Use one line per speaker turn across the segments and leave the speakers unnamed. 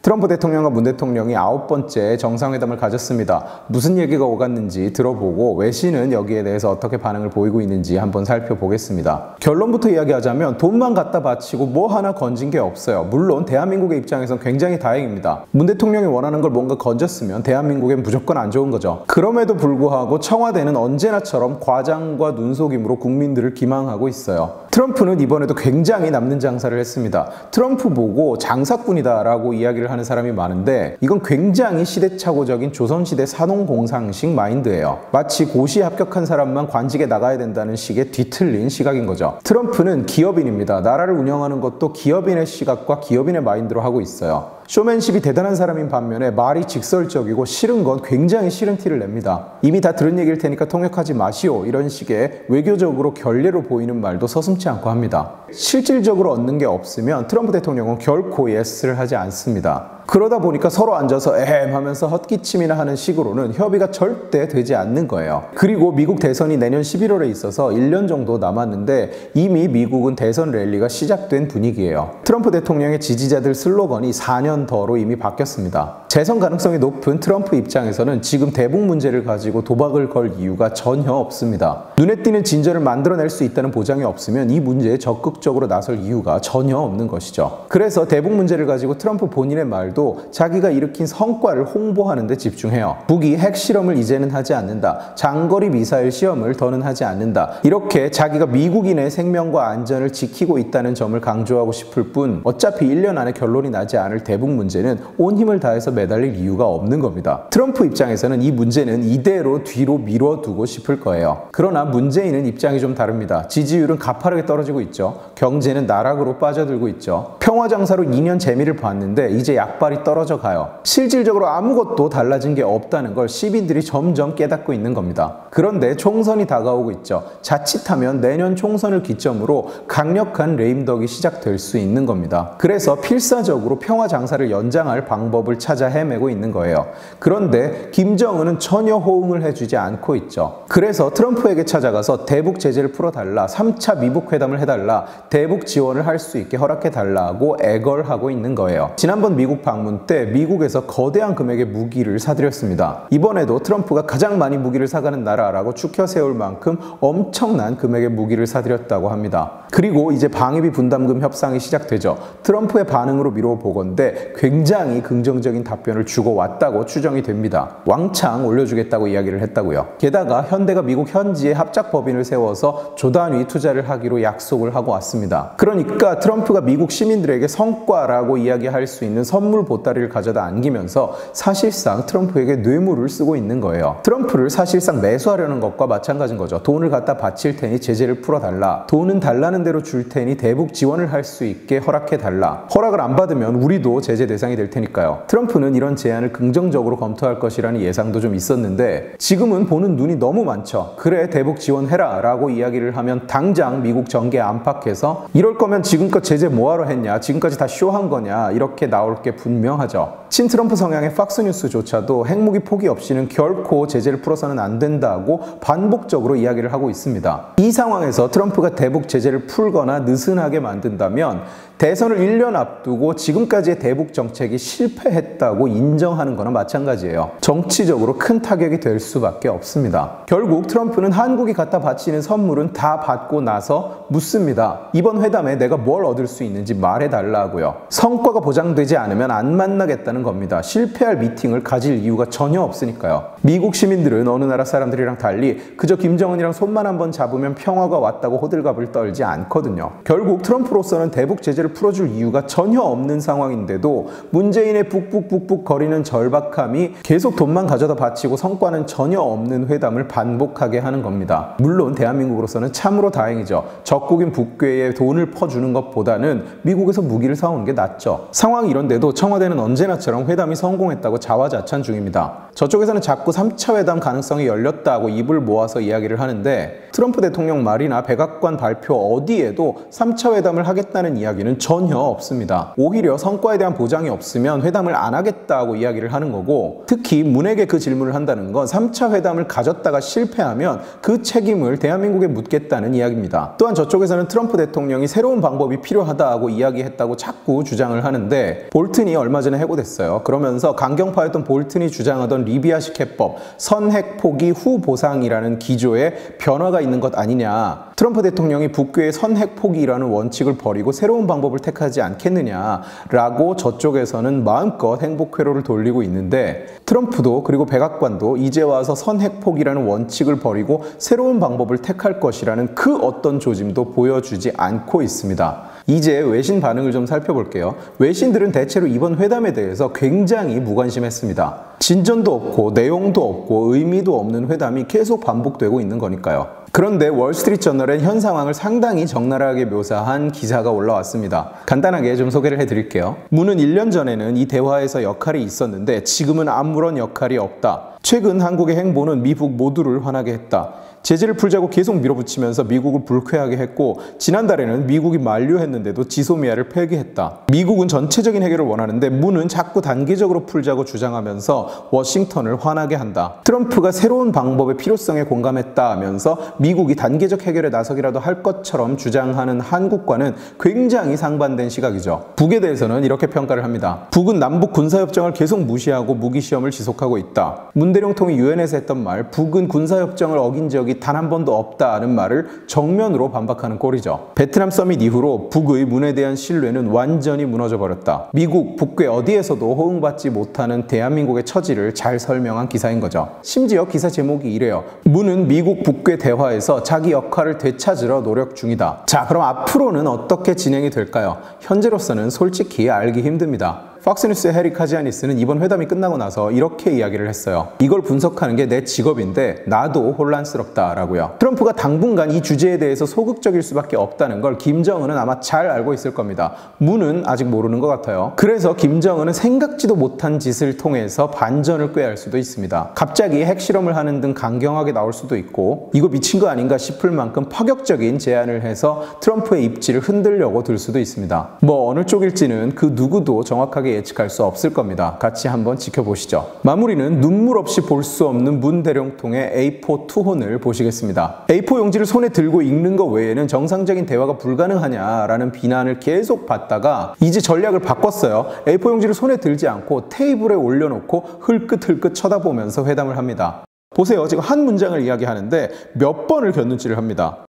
트럼프 대통령과 문 대통령이 9번째 정상회담을 가졌습니다. 무슨 얘기가 오갔는지 들어보고 외신은 여기에 대해서 어떻게 반응을 보이고 있는지 한번 살펴보겠습니다. 결론부터 이야기하자면 돈만 갖다 바치고 뭐 하나 건진 게 없어요. 물론 대한민국의 입장에선 굉장히 다행입니다. 문 대통령이 원하는 걸 뭔가 건졌으면 대한민국엔 무조건 안 좋은 거죠. 그럼에도 불구하고 청와대는 언제나처럼 과장과 눈속임으로 국민들을 기망하고 있어요. 트럼프는 이번에도 굉장히 남는 장사를 했습니다. 트럼프 보고 장사꾼이다 라고 이야기를 하는 사람이 많은데 이건 굉장히 시대착오적인 조선시대 산업공상식 마인드예요. 마치 고시에 합격한 사람만 관직에 나가야 된다는 식의 뒤틀린 시각인 거죠. 트럼프는 기업인입니다. 나라를 운영하는 것도 기업인의 시각과 기업인의 마인드로 하고 있어요. 쇼맨십이 대단한 사람인 반면에 말이 직설적이고 싫은 건 굉장히 싫은 티를 냅니다. 이미 다 들은 얘기일 테니까 통역하지 마시오 이런 식의 외교적으로 결례로 보이는 말도 서슴지 않고 합니다. 실질적으로 얻는 게 없으면 트럼프 대통령은 결코 예스를 하지 않습니다. 그러다 보니까 서로 앉아서 에헴 하면서 헛기침이나 하는 식으로는 협의가 절대 되지 않는 거예요. 그리고 미국 대선이 내년 11월에 있어서 1년 정도 남았는데 이미 미국은 대선 랠리가 시작된 분위기예요. 트럼프 대통령의 지지자들 슬로건이 4년 더로 이미 바뀌었습니다. 재선 가능성이 높은 트럼프 입장에서는 지금 대북 문제를 가지고 도박을 걸 이유가 전혀 없습니다. 눈에 띄는 진전을 만들어낼 수 있다는 보장이 없으면 이 문제에 적극적으로 나설 이유가 전혀 없는 것이죠. 그래서 대북 문제를 가지고 트럼프 본인의 말도 자기가 일으킨 성과를 홍보하는 데 집중해요. 북이 핵실험을 이제는 하지 않는다. 장거리 미사일 시험을 더는 하지 않는다. 이렇게 자기가 미국인의 생명과 안전을 지키고 있다는 점을 강조하고 싶을 뿐 어차피 1년 안에 결론이 나지 않을 대북 문제는 온 힘을 다해서 매달릴 이유가 없는 겁니다. 트럼프 입장에서는 이 문제는 이대로 뒤로 미뤄두고 싶을 거예요. 그러나 문재인은 입장이 좀 다릅니다. 지지율은 가파르게 떨어지고 있죠. 경제는 나락으로 빠져들고 있죠. 평화장사로 2년 재미를 봤는데 이제 약발이 떨어져 가요. 실질적으로 아무것도 달라진 게 없다는 걸 시민들이 점점 깨닫고 있는 겁니다. 그런데 총선이 다가오고 있죠. 자칫하면 내년 총선을 기점으로 강력한 레임덕이 시작될 수 있는 겁니다. 그래서 필사적으로 평화장사를 연장할 방법을 찾아 헤매고 있는 거예요. 그런데 김정은은 전혀 호응을 해주지 않고 있죠. 그래서 트럼프에게 찾아가서 대북 제재를 풀어달라, 3차 미북 회담을 해달라, 대북 지원을 할 수 있게 허락해달라고 애걸하고 있는 거예요. 지난번 미국 방문 때 미국에서 거대한 금액의 무기를 사들였습니다. 이번에도 트럼프가 가장 많이 무기를 사가는 나라라고 추켜 세울 만큼 엄청난 금액의 무기를 사들였다고 합니다. 그리고 이제 방위비 분담금 협상이 시작되죠. 트럼프의 반응으로 미뤄보건대 굉장히 긍정적인 답변을 주고 왔다고 추정이 됩니다. 왕창 올려주겠다고 이야기를 했다고요. 게다가 현대가 미국 현지에 합작법인을 세워서 조단위 투자를 하기로 약속을 하고 왔습니다. 그러니까 트럼프가 미국 시민들에게 성과라고 이야기할 수 있는 선물 보따리를 가져다 안기면서 사실상 트럼프에게 뇌물을 쓰고 있는 거예요. 트럼프를 사실상 매수하려는 것과 마찬가지인 거죠. 돈을 갖다 바칠 테니 제재를 풀어달라. 돈은 달라는 대로 줄 테니 대북 지원을 할 수 있게 허락해달라. 허락을 안 받으면 우리도 제재 대상이 될 테니까요. 트럼프는 이런 제안을 긍정적으로 검토할 것이라는 예상도 좀 있었는데 지금은 보는 눈이 너무 많죠. 그래 대북 지원해라 라고 이야기를 하면 당장 미국 정계 안팎에서 이럴 거면 지금껏 제재 뭐하러 했냐, 지금까지 다 쇼한 거냐 이렇게 나올 게 분명하죠. 친트럼프 성향의 팍스뉴스조차도 핵무기 포기 없이는 결코 제재를 풀어서는 안 된다고 반복적으로 이야기를 하고 있습니다. 이 상황에서 트럼프가 대북 제재를 풀거나 느슨하게 만든다면 대선을 1년 앞두고 지금까지의 대북 정책이 실패했다고 인정하는 거나 마찬가지예요. 정치적으로 큰 타격이 될 수밖에 없습니다. 결국 트럼프는 한국이 갖다 바치는 선물은 다 받고 나서 묻습니다. 이번 회담에 내가 뭘 얻을 수 있는지 말해달라고요. 성과가 보장되지 않으면 안 만나겠다는 겁니다. 실패할 미팅을 가질 이유가 전혀 없으니까요. 미국 시민들은 어느 나라 사람들이랑 달리 그저 김정은이랑 손만 한번 잡으면 평화가 왔다고 호들갑을 떨지 않거든요. 결국 트럼프로서는 대북 제재를 풀어줄 이유가 전혀 없는 상황인데도 문재인의 북북북북 거리는 절박함이 계속 돈만 가져다 바치고 성과는 전혀 없는 회담을 반복하게 하는 겁니다. 물론 대한민국으로서는 참으로 다행이죠. 적국인 북괴에 돈을 퍼주는 것보다는 미국에서 무기를 사오는 게 낫죠. 상황이 이런데도 청와대는 언제나처럼 회담이 성공했다고 자화자찬 중입니다. 저쪽에서는 자꾸 3차 회담 가능성이 열렸다고 입을 모아서 이야기를 하는데 트럼프 대통령 말이나 백악관 발표 어디에도 3차 회담을 하겠다는 이야기는 얘기는 전혀 없습니다. 오히려 성과에 대한 보장이 없으면 회담을 안 하겠다고 이야기를 하는 거고, 특히 문에게 그 질문을 한다는 건 3차 회담을 가졌다가 실패하면 그 책임을 대한민국에 묻겠다는 이야기입니다. 또한 저쪽에서는 트럼프 대통령이 새로운 방법이 필요하다고 이야기했다고 자꾸 주장을 하는데, 볼튼이 얼마 전에 해고됐어요. 그러면서 강경파였던 볼튼이 주장하던 리비아식 해법, 선핵 포기 후 보상이라는 기조에 변화가 있는 것 아니냐, 트럼프 대통령이 북괴의 선핵 포기라는 원칙을 버리고 새로운 방법을 택하지 않겠느냐라고 저쪽에서는 마음껏 행복 회로를 돌리고 있는데, 트럼프도 그리고 백악관도 이제 와서 선핵 포기라는 원칙을 버리고 새로운 방법을 택할 것이라는 그 어떤 조짐도 보여주지 않고 있습니다. 이제 외신 반응을 좀 살펴볼게요. 외신들은 대체로 이번 회담에 대해서 굉장히 무관심했습니다. 진전도 없고 내용도 없고 의미도 없는 회담이 계속 반복되고 있는 거니까요. 그런데 월스트리트저널엔 현 상황을 상당히 적나라하게 묘사한 기사가 올라왔습니다. 간단하게 좀 소개를 해드릴게요. 문은 1년 전에는 이 대화에서 역할이 있었는데 지금은 아무런 역할이 없다. 최근 한국의 행보는 미국 모두를 화나게 했다. 제재를 풀자고 계속 밀어붙이면서 미국을 불쾌하게 했고, 지난달에는 미국이 만류했는데도 지소미아를 폐기했다. 미국은 전체적인 해결을 원하는데 문은 자꾸 단계적으로 풀자고 주장하면서 워싱턴을 화나게 한다. 트럼프가 새로운 방법의 필요성에 공감했다 하면서 미국이 단계적 해결에 나서기라도 할 것처럼 주장하는 한국과는 굉장히 상반된 시각이죠. 북에 대해서는 이렇게 평가를 합니다. 북은 남북 군사협정을 계속 무시하고 무기시험을 지속하고 있다. 문 대통령이 유엔에서 했던 말, 북은 군사협정을 어긴 적이 단 한 번도 없다는 말을 정면으로 반박하는 꼴이죠. 베트남 서밋 이후로 북의 문에 대한 신뢰는 완전히 무너져 버렸다. 미국, 북괴 어디에서도 호응받지 못하는 대한민국의 처지를 잘 설명한 기사인 거죠. 심지어 기사 제목이 이래요. 문은 미국, 북괴 대화에서 자기 역할을 되찾으러 노력 중이다. 자, 그럼 앞으로는 어떻게 진행이 될까요? 현재로서는 솔직히 알기 힘듭니다. 팍스뉴스의 해리 카지아니스는 이번 회담이 끝나고 나서 이렇게 이야기를 했어요. 이걸 분석하는 게 내 직업인데 나도 혼란스럽다라고요. 트럼프가 당분간 이 주제에 대해서 소극적일 수밖에 없다는 걸 김정은은 아마 잘 알고 있을 겁니다. 문은 아직 모르는 것 같아요. 그래서 김정은은 생각지도 못한 짓을 통해서 반전을 꾀할 수도 있습니다. 갑자기 핵실험을 하는 등 강경하게 나올 수도 있고, 이거 미친 거 아닌가 싶을 만큼 파격적인 제안을 해서 트럼프의 입지를 흔들려고 들 수도 있습니다. 뭐 어느 쪽일지는 그 누구도 정확하게 예측할 수 없을 겁니다. 같이 한번 지켜보시죠. 마무리는 눈물 없이 볼 수 없는 문 대령통의 A4 투혼을 보시겠습니다. A4 용지를 손에 들고 읽는 것 외에는 정상적인 대화가 불가능하냐라는 비난을 계속 받다가 이제 전략을 바꿨어요. A4 용지를 손에 들지 않고 테이블에 올려놓고 흘끗흘끗 쳐다보면서 회담을 합니다. 보세요. 지금 한 문장을 이야기하는데 몇 번을 곁눈질을 합니다.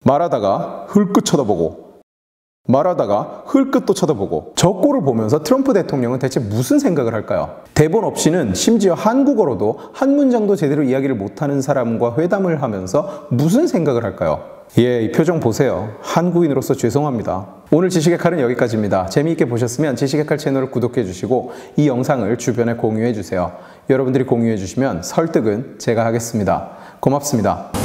말하다가 흘끗 쳐다보고, 말하다가 흘끗 또 쳐다보고. 저 꼴을 보면서 트럼프 대통령은 대체 무슨 생각을 할까요? 대본 없이는 심지어 한국어로도 한 문장도 제대로 이야기를 못하는 사람과 회담을 하면서 무슨 생각을 할까요? 예, 이 표정 보세요. 한국인으로서 죄송합니다. 오늘 지식의 칼은 여기까지입니다. 재미있게 보셨으면 지식의 칼 채널을 구독해 주시고 이 영상을 주변에 공유해 주세요. 여러분들이 공유해 주시면 설득은 제가 하겠습니다. 고맙습니다.